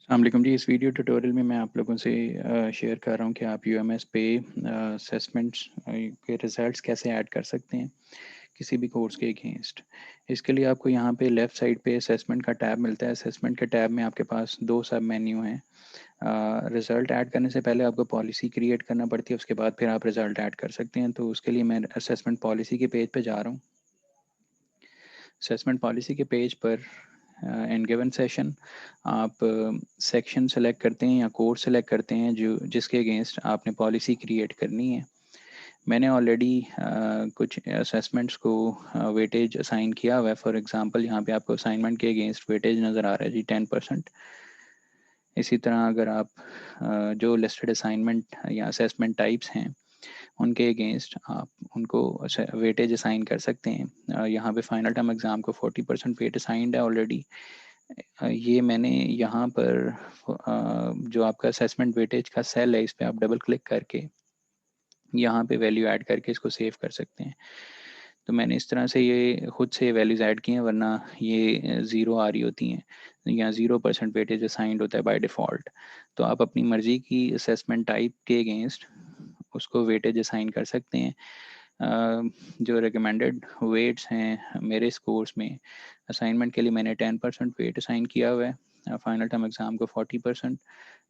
अस्सलामुअलैकुम जी। इस video tutorial में मैं आप लोगों से शेयर कर रहा हूँ कि आप यूएमएस पे असेसमेंट्स के रिज़ल्ट्स कैसे ऐड कर सकते हैं किसी भी कोर्स के अगेंस्ट। इसके लिए आपको यहाँ पे लेफ़्ट साइड पे असेसमेंट का टैब मिलता है। असेसमेंट के टैब में आपके पास दो सब मेन्यू हैं। रिज़ल्ट ऐड करने से पहले आपको पॉलिसी क्रिएट करना पड़ती है, उसके बाद फिर आप रिज़ल्ट ऐड कर सकते हैं। तो उसके लिए मैं असेसमेंट पॉलिसी के पेज पे जा रहा हूँ। असेसमेंट पॉलिसी के पेज पर इन गिवन सेशन आप सेक्शन सेलेक्ट करते हैं या कोर्स सेलेक्ट करते हैं जो जिसके अगेंस्ट आपने पॉलिसी क्रिएट करनी है। मैंने ऑलरेडी कुछ असेसमेंट्स को वेटेज असाइन किया हुआ है। फॉर एग्जांपल यहाँ पे आपको असाइनमेंट के अगेंस्ट वेटेज नज़र आ रहा है जी 10%। इसी तरह अगर आप जो लिस्टेड असाइनमेंट या असेसमेंट टाइप्स हैं उनके अगेंस्ट आप उनको वेटेज असाइन कर सकते हैं। यहाँ पे फाइनल टर्म एग्ज़ाम को 40% वेट असाइंड है ऑलरेडी। ये मैंने यहाँ पर जो आपका असेसमेंट वेटेज का सेल है इस पर आप डबल क्लिक करके यहाँ पे वैल्यू ऐड करके इसको सेव कर सकते हैं। तो मैंने इस तरह से ये खुद से वैल्यूज़ ऐड की हैं, वरना ये ज़ीरो आ रही होती हैं या 0% वेटेज असाइंड होता है बाय डिफ़ॉल्ट। तो आप अपनी मर्ज़ी की असेसमेंट टाइप के अगेंस्ट उसको वेटेज असाइन कर सकते हैं। जो रिकमेंडेड वेट्स हैं मेरे इस कोर्स में, असाइनमेंट के लिए मैंने 10% वेट असाइन किया हुआ है, फाइनल टर्म एग्ज़ाम को 40%,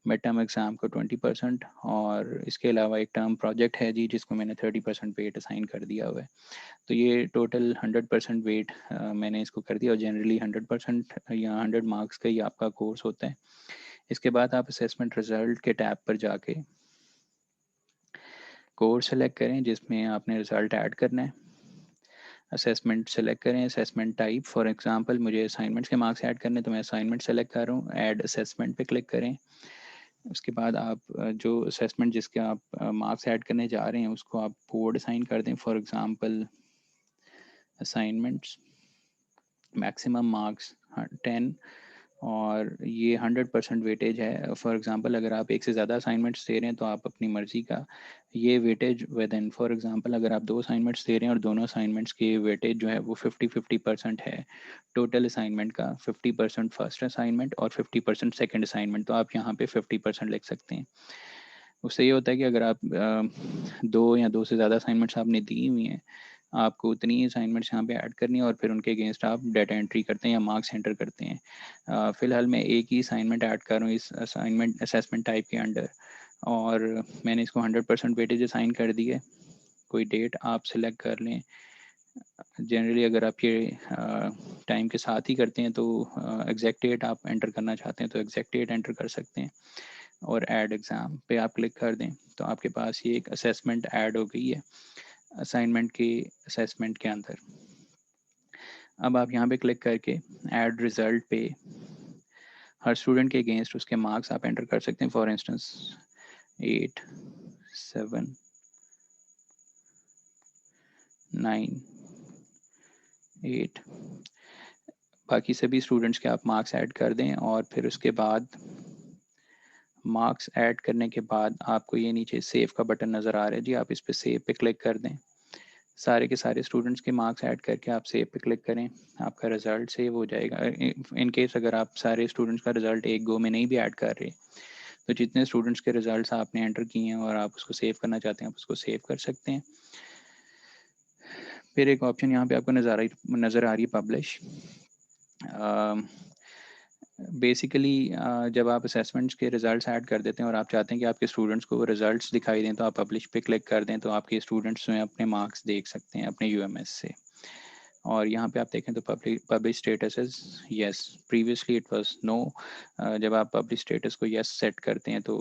मिड टर्म एग्ज़ाम को 20% और इसके अलावा एक टर्म प्रोजेक्ट है जी जिसको मैंने 30% वेट असाइन कर दिया हुआ है। तो ये टोटल 100% वेट मैंने इसको कर दिया और जनरली 100% या 100 मार्क्स का ही आपका कोर्स होता है। इसके बाद आप असेसमेंट रिज़ल्ट के टैब पर जाके कोर्स सेलेक्ट करें जिसमें आपने रिज़ल्ट ऐड करना है। असेसमेंट सेलेक्ट करें, असेसमेंट टाइप फॉर एग्जांपल मुझे असाइनमेंट्स के मार्क्स ऐड करने तो मैं असाइनमेंट सेलेक्ट कर रहा हूँ। ऐड असेसमेंट पे क्लिक करें। उसके बाद आप जो असेसमेंट जिसके आप मार्क्स ऐड करने जा रहे हैं उसको आप कोड असाइन कर दें। For example assignments maximum marks 10 और ये 100% वेटेज है। फॉर एग्जांपल अगर आप एक से ज़्यादा असाइनमेंट्स दे रहे हैं तो आप अपनी मर्ज़ी का ये weightage with in, for example अगर आप 2 असाइनमेंट्स दे रहे हैं और दोनों असाइनमेंट्स की वेटेज जो है वो 50-50% है टोटल असाइनमेंट का, 50% फर्स्ट असाइनमेंट और 50% सेकेंड असाइनमेंट, तो आप यहाँ पे 50% लिख सकते हैं। उससे ये होता है कि अगर आप दो या दो से ज़्यादा असाइनमेंट्स आपने दी हुई हैं, आपको उतनी ही असाइनमेंट्स यहाँ पे ऐड करनी है और फिर उनके अगेंस्ट आप डाटा एंट्री करते हैं या मार्क्स एंटर करते हैं। फ़िलहाल मैं एक ही असाइनमेंट ऐड कर रहा हूँ इस असाइनमेंट असेसमेंट टाइप के अंडर और मैंने इसको 100% वेटेज असाइन कर दी है। कोई डेट आप सिलेक्ट कर लें। जनरली अगर आप ये टाइम के साथ ही करते हैं तो एग्जैक्ट डेट आप एंटर करना चाहते हैं तो एग्जैक्ट डेट एंटर कर सकते हैं और ऐड एग्ज़ाम पे आप क्लिक कर दें तो आपके पास ये एक असेसमेंट ऐड हो गई है असाइनमेंट के असेसमेंट के अंदर। अब आप यहाँ पे क्लिक करके ऐड रिज़ल्ट पे हर स्टूडेंट के अगेंस्ट उसके मार्क्स आप एंटर कर सकते हैं। फॉर इंस्टेंस 8, 7, 9, 8, बाकी सभी स्टूडेंट्स के आप मार्क्स ऐड कर दें और फिर उसके बाद मार्क्स ऐड करने के बाद आपको ये नीचे सेव का बटन नज़र आ रहा है जी, आप इस पर सेव पे क्लिक कर दें। सारे के सारे स्टूडेंट्स के मार्क्स ऐड करके आप सेव पे क्लिक करें, आपका रिज़ल्ट सेव हो जाएगा। इन केस अगर आप सारे स्टूडेंट्स का रिज़ल्ट एक गो में नहीं भी ऐड कर रहे तो जितने स्टूडेंट्स के रिज़ल्ट्स आपने एंटर किए हैं और आप उसको सेव करना चाहते हैं आप उसको सेव कर सकते हैं। फिर एक ऑप्शन यहाँ पे आपको नज़र आ रही है पब्लिश। बेसिकली जब आप असेसमेंट्स के रिज़ल्ट्स ऐड कर देते हैं और आप चाहते हैं कि आपके स्टूडेंट्स को वो रिज़ल्ट्स दिखाई दें तो आप पब्लिश पे क्लिक कर दें तो आपके स्टूडेंट्स जो हैं अपने मार्क्स देख सकते हैं अपने यूएमएस से। और यहाँ पे आप देखें तो publish status is yes, previously it was no. जब आप पब्लिश स्टेटस को येस सेट करते हैं तो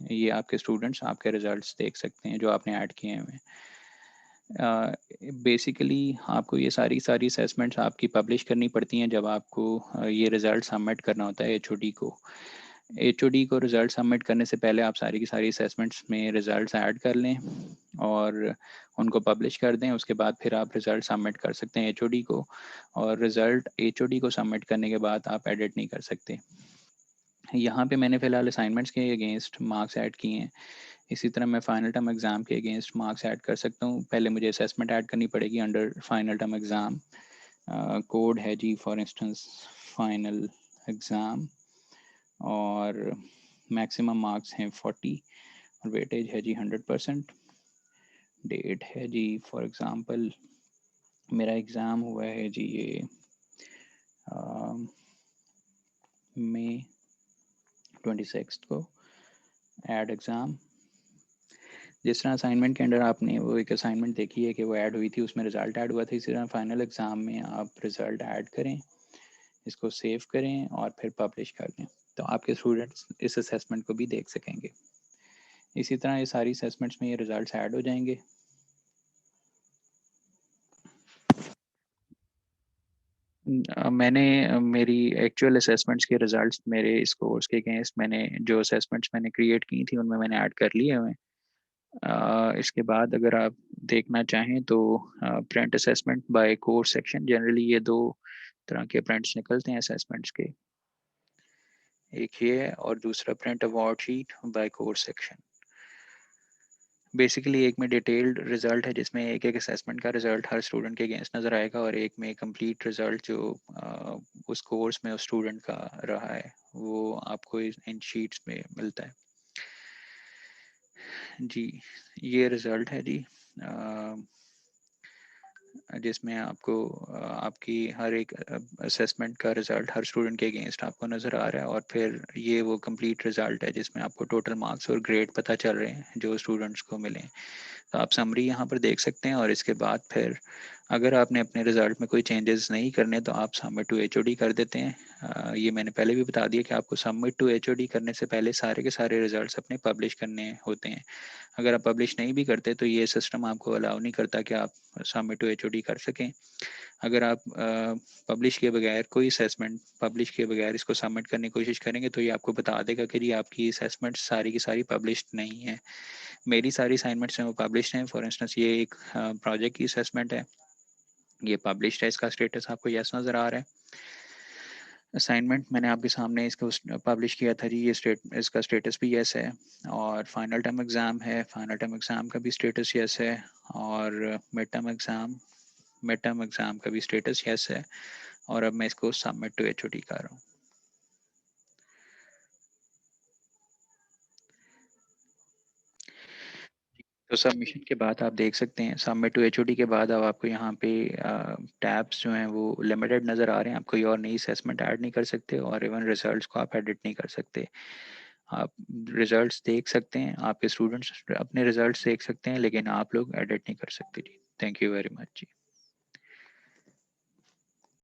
ये आपके स्टूडेंट्स आपके रिज़ल्ट्स देख सकते हैं जो आपने ऐड किए हैं। बेसिकली आपको ये सारी सारी असेसमेंट्स आपकी पब्लिश करनी पड़ती हैं जब आपको ये रिज़ल्ट सबमिट करना होता है एचओडी को। एचओडी को रिज़ल्ट सबमिट करने से पहले आप सारी की सारी असेसमेंट्स में रिज़ल्ट्स ऐड कर लें और उनको पब्लिश कर दें। उसके बाद फिर आप रिज़ल्ट सबमिट कर सकते हैं एचओडी को और रिज़ल्ट एचओडी को सबमिट करने के बाद आप एडिट नहीं कर सकते। यहाँ पे मैंने फ़िलहाल असाइनमेंट्स के अगेंस्ट मार्क्स ऐड किए हैं। इसी तरह मैं फाइनल टर्म एग्ज़ाम के अगेंस्ट मार्क्स ऐड कर सकता हूँ। पहले मुझे असेसमेंट ऐड करनी पड़ेगी under final term exam. Code है जी फॉर इंस्टेंस फाइनल एग्ज़ाम और मैक्सिमम मार्क्स हैं 40 और वेटेज है जी 100%। डेट है जी फॉर एग्ज़ाम्पल मेरा एग्ज़ाम हुआ है जी ये मई 26 को एड एग्ज़ाम। जिस तरह असाइनमेंट के अंदर आपने वो एक असाइनमेंट देखी है कि वो ऐड हुई थी, उसमें रिज़ल्ट ऐड हुआ था, इसी तरह फाइनल एग्ज़ाम में आप रिज़ल्ट ऐड करें, इसको सेव करें और फिर पब्लिश कर दें, तो आपके स्टूडेंट्स इस असेसमेंट को भी देख सकेंगे। इसी तरह ये सारी असेसमेंट्स में ये रिज़ल्ट ऐड हो जाएंगे। मैंने मेरी एक्चुअल असेसमेंट्स के रिज़ल्ट्स मेरे इस कोर्स के अगेंस्ट मैंने जो असेसमेंट्स मैंने क्रिएट की थी उनमें मैंने ऐड कर लिए हुए हैं। इसके बाद अगर आप देखना चाहें तो print assessment bye course section, generally ये दो तरह के प्रिंट्स निकलते हैं असेसमेंट्स के, एक ये है और दूसरा print award sheet by course section. Basically एक में डिटेल्ड रिजल्ट है जिसमें एक एक असेसमेंट का रिजल्ट हर स्टूडेंट के अगेंस्ट नज़र आएगा, और एक में कंप्लीट रिजल्ट जो उस कोर्स में उस स्टूडेंट का रहा है वो आपको इन शीट्स में मिलता है जी। ये रिज़ल्ट है जी जिसमें आपको आपकी हर एक असेसमेंट का रिज़ल्ट हर स्टूडेंट के अगेंस्ट आपको नज़र आ रहा है, और फिर ये वो कंप्लीट रिज़ल्ट है जिसमें आपको टोटल मार्क्स और ग्रेड पता चल रहे हैं जो स्टूडेंट्स को मिले हैं। तो आप समरी यहाँ पर देख सकते हैं, और इसके बाद फिर अगर आपने अपने रिज़ल्ट में कोई चेंजेस नहीं करने तो आप सबमिट टू एचओडी कर देते हैं। ये मैंने पहले भी बता दिया कि आपको सबमिट टू एचओडी करने से पहले सारे के सारे रिजल्ट्स अपने पब्लिश करने होते हैं। अगर आप पब्लिश नहीं भी करते तो ये सिस्टम आपको अलाउ नहीं करता कि आप सबमिट टू एचओडी कर सकें। अगर आप पब्लिश किए बगैर कोई असेसमेंट पब्लिश किए बगैर इसको सबमिट करने की कोशिश करेंगे तो ये आपको बता देगा कि जी आपकी असेसमेंट सारी की सारी पब्लिश्ड नहीं है। मेरी सारी असाइनमेंट्स हैं वो पब्लिश्ड हैं। फॉर इंस्टेंस ये एक प्रोजेक्ट की असेसमेंट है, ये पब्लिश्ड है, इसका स्टेटस आपको यस नज़र आ रहा है। असाइनमेंट मैंने आपके सामने इसको पब्लिश किया था जी, ये इसका स्टेटस भी यस है। और फाइनल टर्म एग्ज़ाम है, फाइनल टर्म एग्ज़ाम का भी स्टेटस यस है। और मिड टर्म एग्ज़ाम का भी स्टेटस यस है। और अब मैं इसको सबमिट टू एचओडी कर रहा हूँ। तो सबमिशन के बाद आप देख सकते हैं सबमिट टू एचओडी के बाद अब आपको यहाँ पे टैब्स जो हैं वो लिमिटेड नज़र आ रहे हैं। आप कोई और नई असेसमेंट ऐड नहीं कर सकते और इवन रिजल्ट्स को आप एडिट नहीं कर सकते। आप रिजल्ट्स देख सकते हैं, आपके स्टूडेंट्स अपने रिजल्ट्स देख सकते हैं, लेकिन आप लोग एडिट नहीं कर सकते जी। Thank you very much ji.